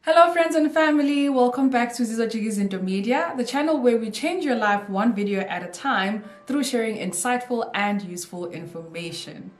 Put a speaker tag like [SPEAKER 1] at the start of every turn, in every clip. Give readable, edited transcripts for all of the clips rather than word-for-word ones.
[SPEAKER 1] Hello friends and family, welcome back to Zizo Jigi's Media, the channel where we change your life one video at a time through sharing insightful and useful information.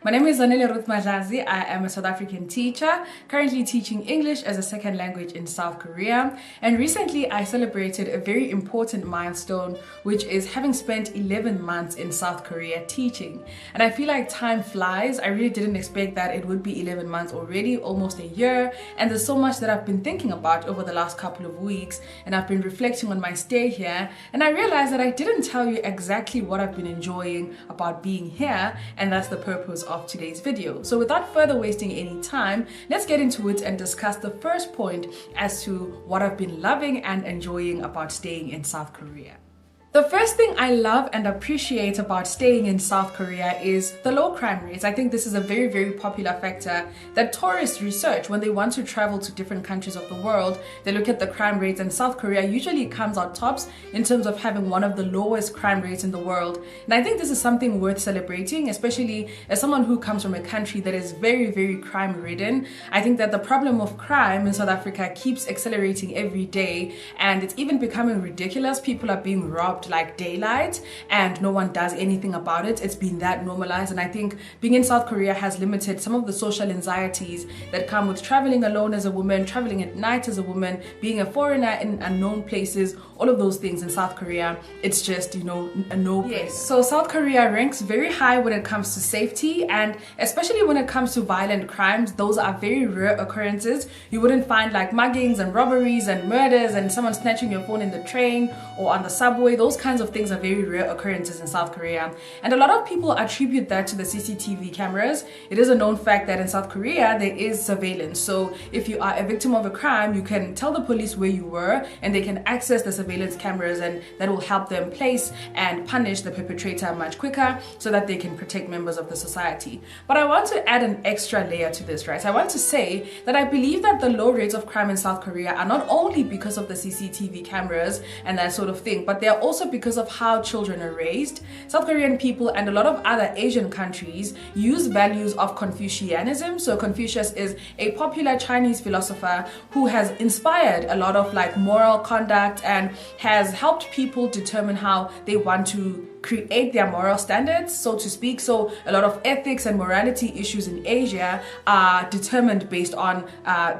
[SPEAKER 1] My name is Zanele Ruth Majazi. I am a South African teacher, currently teaching English as a second language in South Korea. And recently I celebrated a very important milestone, which is having spent 11 months in South Korea teaching. And I feel like time flies. I really didn't expect that it would be 11 months already, almost a year. And there's so much that I've been thinking about over the last couple of weeks. And I've been reflecting on my stay here. And I realized that I didn't tell you exactly what I've been enjoying about being here. And that's the purpose of today's video. So without further wasting any time, let's get into it and discuss the first point as to what I've been loving and enjoying about staying in South Korea. The first thing I love and appreciate about staying in South Korea is the low crime rates. I think this is a very, very popular factor that tourists research when they want to travel to different countries of the world. They look at the crime rates, and South Korea usually comes out tops in terms of having one of the lowest crime rates in the world. And I think this is something worth celebrating, especially as someone who comes from a country that is very, very crime ridden. I think that the problem of crime in South Africa keeps accelerating every day, and it's even becoming ridiculous. People are being robbed like daylight and no one does anything about it. It's been that normalized, and I think being in South Korea has limited some of the social anxieties that come with traveling alone as a woman, traveling at night as a woman, being a foreigner in unknown places, all of those things in South Korea. It's just, a no-brainer. Yes, so South Korea ranks very high when it comes to safety, and especially when it comes to violent crimes. Those are very rare occurrences. You wouldn't find like muggings and robberies and murders and someone snatching your phone in the train or on the subway. Those kinds of things are very rare occurrences in South Korea, and a lot of people attribute that to the CCTV cameras. It is a known fact that in South Korea there is surveillance, so if you are a victim of a crime, you can tell the police where you were and they can access the surveillance cameras, and that will help them place and punish the perpetrator much quicker so that they can protect members of the society. But I want to add an extra layer to this, right? I want to say that I believe that the low rates of crime in South Korea are not only because of the CCTV cameras and that sort of thing, but they are also because of how children are raised. South Korean people and a lot of other Asian countries use values of Confucianism. So Confucius is a popular Chinese philosopher who has inspired a lot of like moral conduct and has helped people determine how they want to create their moral standards, so to speak. So a lot of ethics and morality issues in Asia are determined based on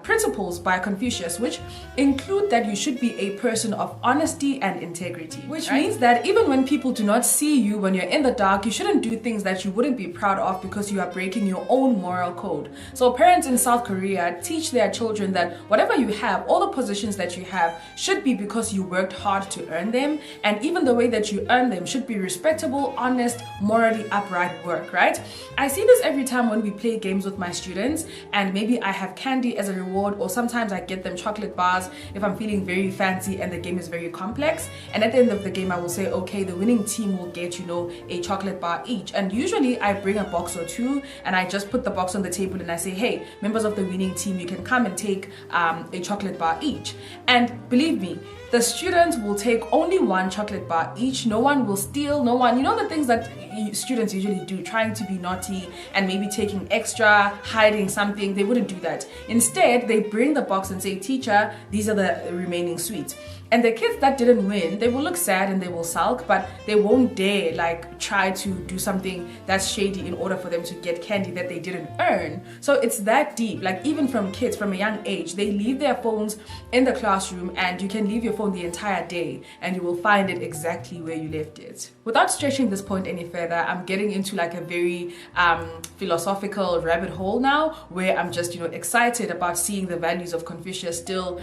[SPEAKER 1] principles by Confucius, which include that you should be a person of honesty and integrity, which means that even when people do not see you, when you're in the dark, you shouldn't do things that you wouldn't be proud of because you are breaking your own moral code. So parents in South Korea teach their children that whatever you have, all the positions that you have, should be because you worked hard to earn them, and even the way that you earn them should be respectable, honest, morally upright work, right? I see this every time when we play games with my students, and maybe I have candy as a reward, or sometimes I get them chocolate bars if I'm feeling very fancy and the game is very complex. And at the end of the game, I will say, okay, the winning team will get, a chocolate bar each. And usually I bring a box or two and I just put the box on the table and I say, hey, members of the winning team, you can come and take a chocolate bar each. And believe me, the students will take only one chocolate bar each. No one will steal, no one, the things that students usually do, trying to be naughty and maybe taking extra, hiding something. They wouldn't do that. Instead, they bring the box and say, teacher, these are the remaining sweets. And the kids that didn't win, they will look sad and they will sulk, but they won't dare try to do something that's shady in order for them to get candy that they didn't earn. So it's that deep. Even from kids from a young age, they leave their phones in the classroom, and you can leave your phone the entire day and you will find it exactly where you left it. Without stretching this point any further, I'm getting into a very philosophical rabbit hole now, where I'm just excited about seeing the values of Confucius still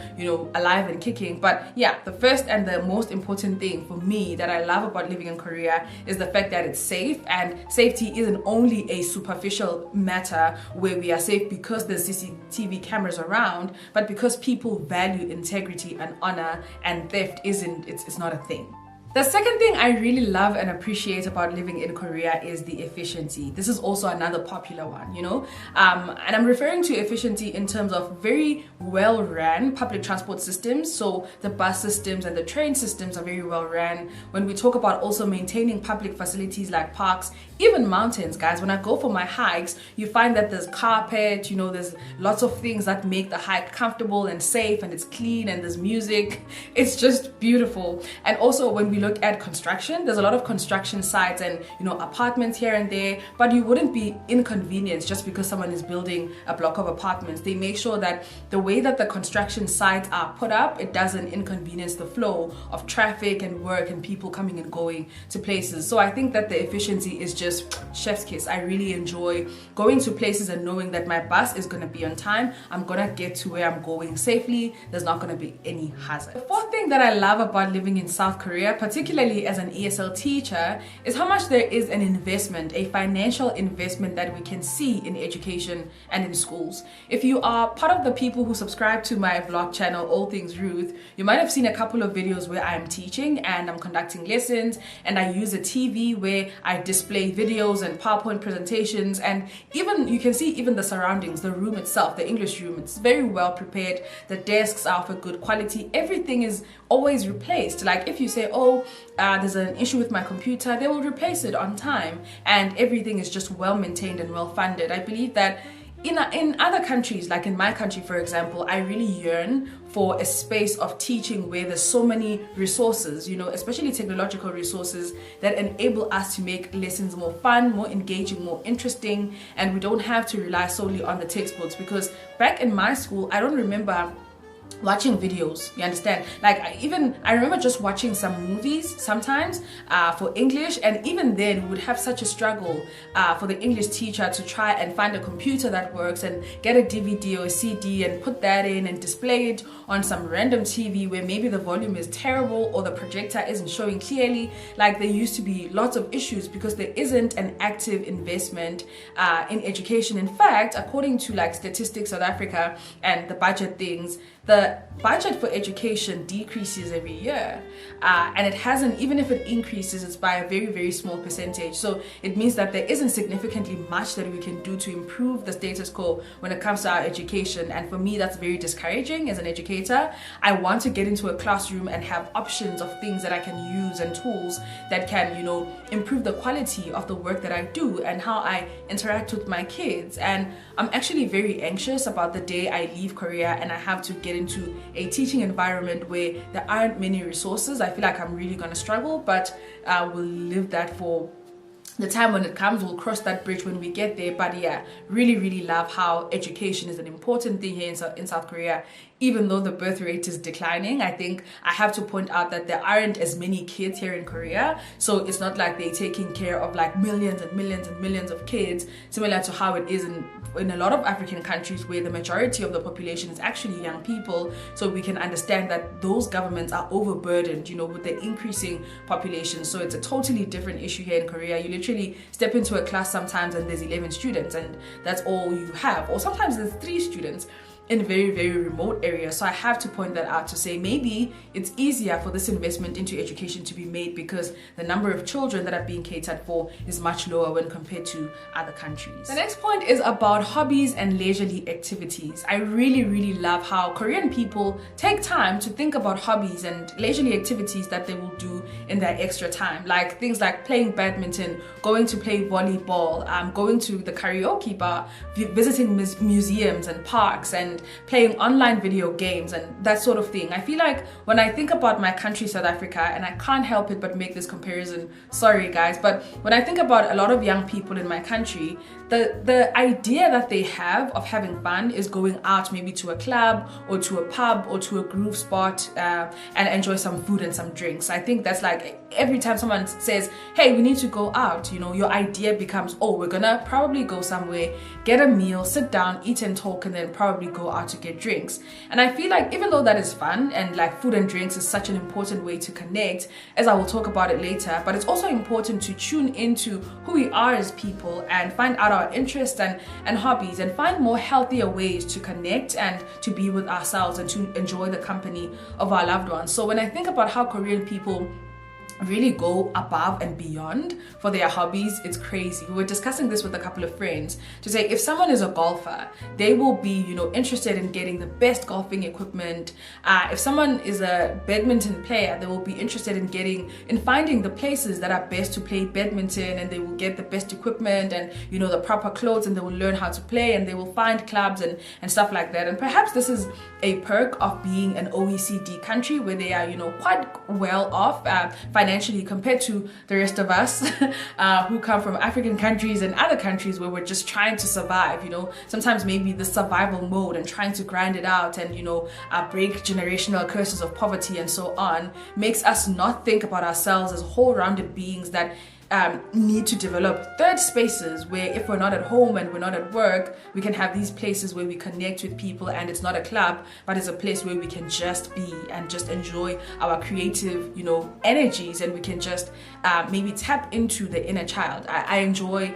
[SPEAKER 1] alive and kicking. But yeah, the first and the most important thing for me that I love about living in Korea is the fact that it's safe, and safety isn't only a superficial matter where we are safe because there's CCTV cameras around, but because people value integrity and honor, and theft it's not a thing. The second thing I really love and appreciate about living in Korea is the efficiency. This is also another popular one, you know, and I'm referring to efficiency in terms of very well ran public transport systems. So the bus systems and the train systems are very well ran. When we talk about also maintaining public facilities like parks, even mountains, guys, when I go for my hikes, you find that there's carpet, you know, there's lots of things that make the hike comfortable and safe, and it's clean, and there's music. It's just beautiful. And also when we look at construction, there's a lot of construction sites and, you know, apartments here and there, but you wouldn't be inconvenienced just because someone is building a block of apartments. They make sure that the way that the construction sites are put up, it doesn't inconvenience the flow of traffic and work and people coming and going to places. So I think that the efficiency is just chef's kiss. I really enjoy going to places and knowing that my bus is going to be on time. I'm going to get to where I'm going safely. There's not going to be any hazard. The fourth thing that I love about living in South Korea, particularly as an ESL teacher, is how much there is an investment, a financial investment that we can see in education and in schools. If you are part of the people who subscribe to my vlog channel, All Things Ruth, you might have seen a couple of videos where I'm teaching and I'm conducting lessons, and I use a TV where I display videos and PowerPoint presentations, and even you can see even the surroundings, the room itself, the English room, it's very well prepared. The desks are of a good quality. Everything is always replaced. Like if you say, oh, there's an issue with my computer, they will replace it on time, and everything is just well maintained and well funded. I believe that in other countries, like in my country, for example, I really yearn for a space of teaching where there's so many resources, you know, especially technological resources that enable us to make lessons more fun, more engaging, more interesting, and we don't have to rely solely on the textbooks. Because back in my school, I don't remember watching videos, you understand? Like I remember just watching some movies sometimes for English, and even then we would have such a struggle for the English teacher to try and find a computer that works and get a DVD or a CD and put that in and display it on some random TV where maybe the volume is terrible or the projector isn't showing clearly. Like there used to be lots of issues because there isn't an active investment in education. In fact, according to like Statistics South Africa and the budget things, the budget for education decreases every year, and it hasn't, even if it increases, it's by a very, very small percentage. So it means that there isn't significantly much that we can do to improve the status quo when it comes to our education. And for me, that's very discouraging as an educator. I want to get into a classroom and have options of things that I can use and tools that can, you know, improve the quality of the work that I do and how I interact with my kids. And I'm actually very anxious about the day I leave Korea and I have to get into a teaching environment where there aren't many resources. I feel like I'm really going to struggle, but we'll live that for the time when it comes. We'll cross that bridge when we get there. But yeah, really love how education is an important thing here in South Korea. Even though the birth rate is declining, I think I have to point out that there aren't as many kids here in Korea. So it's not like they're taking care of like millions and millions and millions of kids, similar to how it is in a lot of African countries where the majority of the population is actually young people. So we can understand that those governments are overburdened, you know, with the increasing population. So it's a totally different issue here in Korea. You literally step into a class sometimes and there's 11 students and that's all you have. Or sometimes there's 3 students in very remote areas. So I have to point that out to say maybe it's easier for this investment into education to be made because the number of children that are being catered for is much lower when compared to other countries. The next point is about hobbies and leisurely activities. I really love how Korean people take time to think about hobbies and leisurely activities that they will do in their extra time, like things like playing badminton, going to play volleyball, going to the karaoke bar, visiting museums and parks, and playing online video games and that sort of thing. I feel like when I think about my country, South Africa, and I can't help it but make this comparison, sorry guys, but when I think about a lot of young people in my country, the idea that they have of having fun is going out maybe to a club or to a pub or to a groove spot and enjoy some food and some drinks. I think that's like every time someone says, hey, we need to go out, you know, your idea becomes, oh, we're gonna probably go somewhere, get a meal, sit down, eat and talk, and then probably go out to get drinks. And I feel like even though that is fun and like food and drinks is such an important way to connect, as I will talk about it later, but it's also important to tune into who we are as people and find out our interests and hobbies and find more healthier ways to connect and to be with ourselves and to enjoy the company of our loved ones. So when I think about how Korean people really go above and beyond for their hobbies. It's crazy. We were discussing this with a couple of friends to say if someone is a golfer, they will be, interested in getting the best golfing equipment. If someone is a badminton player, they will be interested in finding the places that are best to play badminton, and they will get the best equipment and the proper clothes, and they will learn how to play, and they will find clubs and stuff like that. And perhaps this is a perk of being an OECD country where they are quite well off financially compared to the rest of us who come from African countries and other countries where we're just trying to survive. Sometimes maybe the survival mode and trying to grind it out and break generational curses of poverty and so on makes us not think about ourselves as whole-rounded beings that need to develop third spaces where if we're not at home and we're not at work, we can have these places where we connect with people, and it's not a club, but it's a place where we can just be and just enjoy our creative energies, and we can just maybe tap into the inner child. I enjoy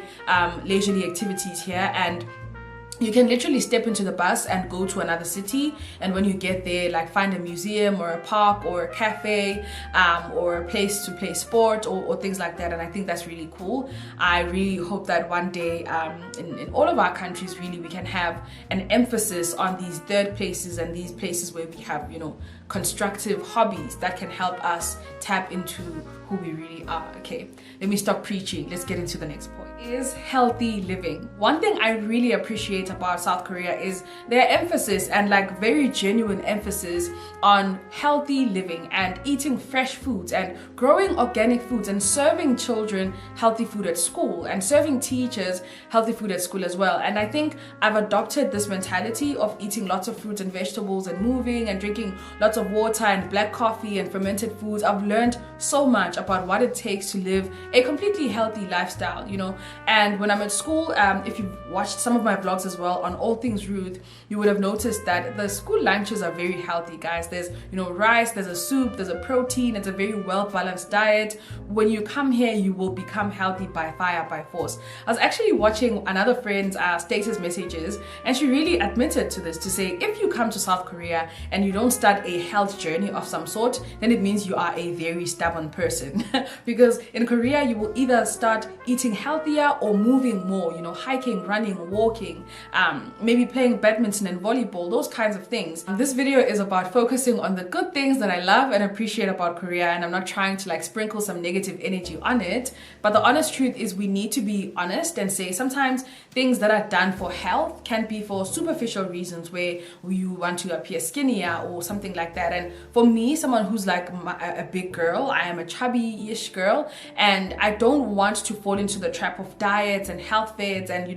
[SPEAKER 1] leisurely activities here, and you can literally step into the bus and go to another city, and when you get there, like find a museum or a park or a cafe or a place to play sport or things like that. And I think that's really cool. I really hope that one day in all of our countries, really, we can have an emphasis on these third places and these places where we have constructive hobbies that can help us tap into who we really are. Okay, let me stop preaching. Let's get into the next point. Is healthy living. One thing I really appreciate about South Korea is their emphasis, and like very genuine emphasis, on healthy living and eating fresh foods and growing organic foods and serving children healthy food at school and serving teachers healthy food at school as well. And I think I've adopted this mentality of eating lots of fruits and vegetables and moving and drinking lots of water and black coffee and fermented foods. I've learned so much about what it takes to live a completely healthy lifestyle, And when I'm at school, if you've watched some of my vlogs as well on all things Ruth, you would have noticed that the school lunches are very healthy, guys. There's rice, there's a soup, there's a protein. It's a very well balanced diet. When you come here, you will become healthy by fire, by force. I was actually watching another friend's status messages, and she really admitted to this, to say if you come to South Korea and you don't start a health journey of some sort, then it means you are a very stubborn person. Because in Korea, you will either start eating healthier or moving more, hiking, running, walking, maybe playing badminton and volleyball, those kinds of things. This video is about focusing on the good things that I love and appreciate about Korea, and I'm not trying to like sprinkle some negative energy on it, but the honest truth is we need to be honest and say sometimes things that are done for health can be for superficial reasons, where you want to appear skinnier or something like that. And for me, someone who's like a big girl, I am a chubby-ish girl, and I don't want to fall into the trap of diets and health fads and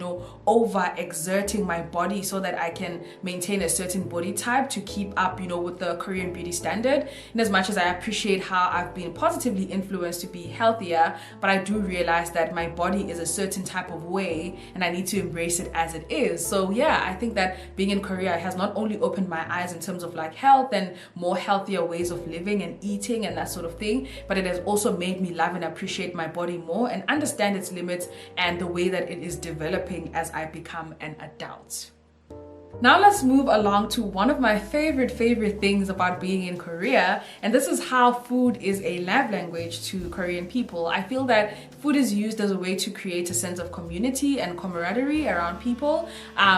[SPEAKER 1] over exerting my body so that I can maintain a certain body type to keep up with the Korean beauty standard. In as much as I appreciate how I've been positively influenced to be healthier, but I do realize that my body is a certain type of way and I need to embrace it as it is. So yeah, I think that being in Korea has not only opened my eyes in terms of like health and more healthier ways of living and eating and that sort of thing, but it has also made me love and appreciate my body more and understand its limits and the way that it is developing as I become an adult. Now let's move along to one of my favorite things about being in Korea, and this is how food is a love language to Korean people. I feel that food is used as a way to create a sense of community and camaraderie around people.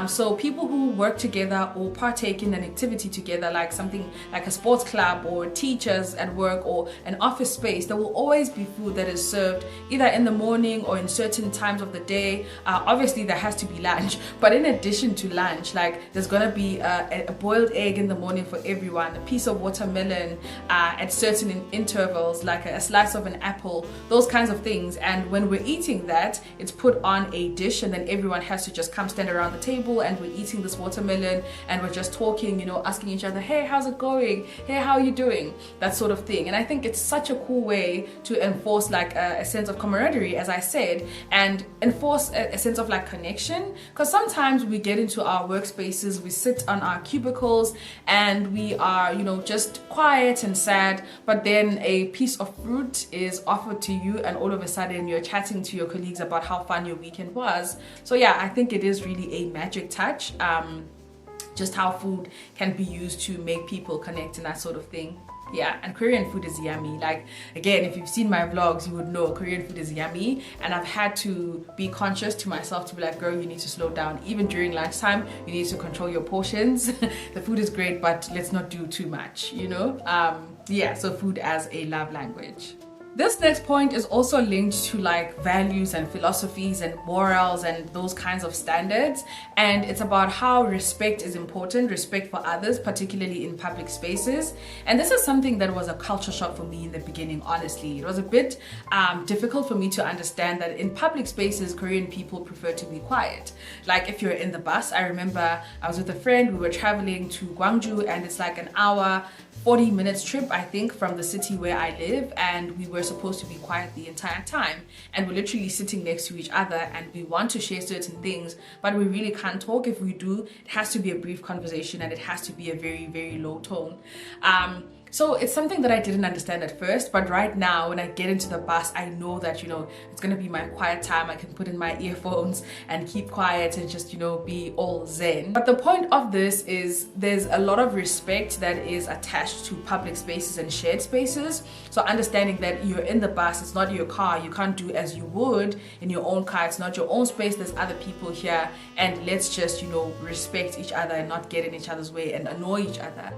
[SPEAKER 1] So people who work together or partake in an activity together, like something like a sports club or teachers at work or an office space, there will always be food that is served either in the morning or in certain times of the day. Obviously there has to be lunch, but in addition to lunch, like there's gonna be a boiled egg in the morning for everyone, a piece of watermelon at certain intervals, like a slice of an apple, those kinds of things. And when we're eating that, it's put on a dish, and then everyone has to just come stand around the table, and we're eating this watermelon, and we're just talking, asking each other, hey, how's it going? Hey, how are you doing? That sort of thing. And I think it's such a cool way to enforce like a sense of camaraderie, as I said, and enforce a sense of like connection. Because sometimes we get into our workspaces, we sit on our cubicles and we are, just quiet and sad, but then a piece of fruit is offered to you and all of a sudden you're chatting to your colleagues about how fun your weekend was. So yeah, I think it is really a magic touch, just how food can be used to make people connect and that sort of thing. Yeah, and Korean food is yummy. Like, again, if you've seen my vlogs, you would know Korean food is yummy. And I've had to be conscious to myself to be like, girl, you need to slow down. Even during lunchtime, you need to control your portions. The food is great, but let's not do too much, you know? Yeah, so food as a love language. This next point is also linked to like values and philosophies and morals and those kinds of standards. And it's about how respect is important, respect for others, particularly in public spaces. And this is something that was a culture shock for me in the beginning, honestly. It was a bit difficult for me to understand that in public spaces, Korean people prefer to be quiet. Like if you're in the bus, I remember I was with a friend, we were traveling to Gwangju, and it's like an hour 40 minutes trip, I think, from the city where I live, and we were supposed to be quiet the entire time, and we're literally sitting next to each other and we want to share certain things, but we really can't talk. If we do, it has to be a brief conversation and it has to be a very, very low tone. So it's something that I didn't understand at first, but right now when I get into the bus, I know that, you know, it's gonna be my quiet time. I can put in my earphones and keep quiet and just, you know, be all zen. But the point of this is there's a lot of respect that is attached to public spaces and shared spaces. So understanding that you're in the bus, it's not your car, you can't do as you would in your own car, it's not your own space, there's other people here, and let's just, you know, respect each other and not get in each other's way and annoy each other.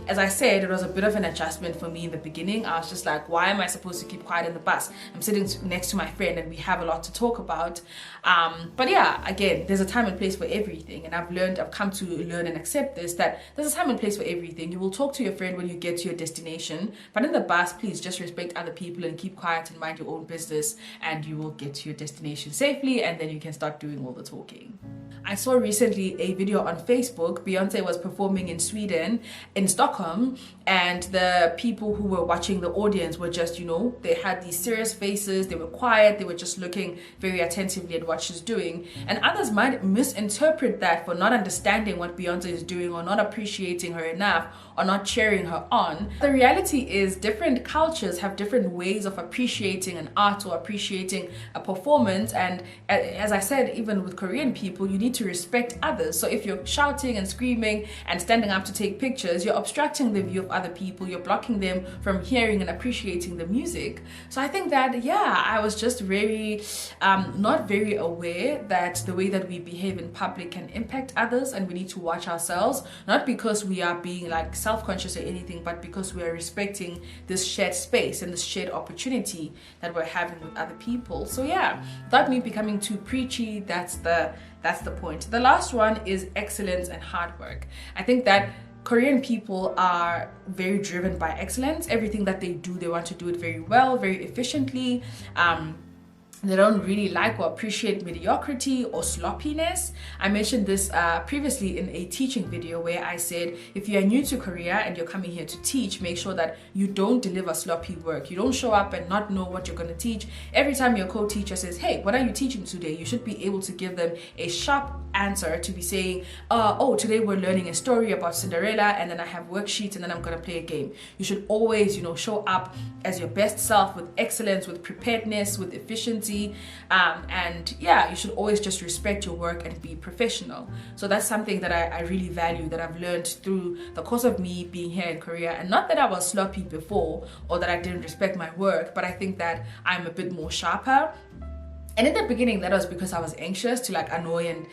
[SPEAKER 1] As I said, it was a bit of an adjustment for me in the beginning. I was just like, why am I supposed to keep quiet in the bus? I'm sitting next to my friend and we have a lot to talk about. But yeah, again, there's a time and place for everything, and I've come to learn and accept this, that there's a time and place for everything. You will talk to your friend when you get to your destination, but in the bus, please just respect other people and keep quiet and mind your own business, and you will get to your destination safely, and then you can start doing all the talking. I saw recently a video on Facebook. Beyonce was performing in Sweden, in Stockholm, and the people who were watching, the audience, were just, you know, they had these serious faces, they were quiet, they were just looking very attentively at what she's doing. And others might misinterpret that for not understanding what Beyonce is doing, or not appreciating her enough, or not cheering her on. The reality is different cultures have different ways of appreciating an art or appreciating a performance. And as I said, even with Korean people, you need to respect others. So if you're shouting and screaming and standing up to take pictures, you're obstructing the view of other people, you're blocking them from hearing and appreciating the music. So I think that, yeah, I was just very not very aware that the way that we behave in public can impact others, and we need to watch ourselves, not because we are being like self-conscious or anything, but because we are respecting this shared space and this shared opportunity that we're having with other people. So yeah, without me becoming too preachy, that's the point. The last one is excellence and hard work. I think that Korean people are very driven by excellence. Everything that they do, they want to do it very well, very efficiently. They don't really like or appreciate mediocrity or sloppiness. I mentioned this previously in a teaching video where I said, if you are new to Korea and you're coming here to teach, make sure that you don't deliver sloppy work. You don't show up and not know what you're going to teach. Every time your co-teacher says, hey, what are you teaching today? You should be able to give them a sharp answer, to be saying, oh, today we're learning a story about Cinderella, and then I have worksheets, and then I'm going to play a game. You should always, you know, show up as your best self, with excellence, with preparedness, with efficiency. And yeah, you should always just respect your work and be professional. So that's something that I really value, that I've learned through the course of me being here in Korea. And not that I was sloppy before or that I didn't respect my work, but I think that I'm a bit more sharper. And in the beginning, that was because I was anxious to like annoy and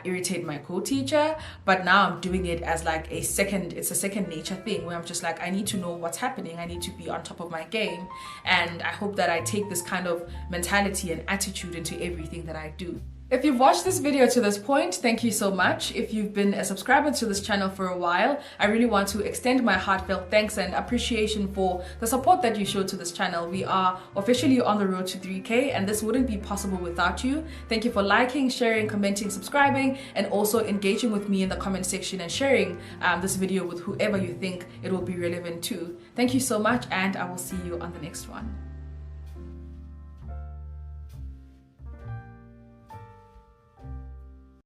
[SPEAKER 1] irritate my co-teacher. But now I'm doing it as like it's a second nature thing, where I'm just like, I need to know what's happening. I need to be on top of my game. And I hope that I take this kind of mentality and attitude into everything that I do. If you've watched this video to this point, thank you so much. If you've been a subscriber to this channel for a while, I really want to extend my heartfelt thanks and appreciation for the support that you showed to this channel. We are officially on the road to 3K, and this wouldn't be possible without you. Thank you for liking, sharing, commenting, subscribing, and also engaging with me in the comment section and sharing this video with whoever you think it will be relevant to. Thank you so much, and I will see you on the next one.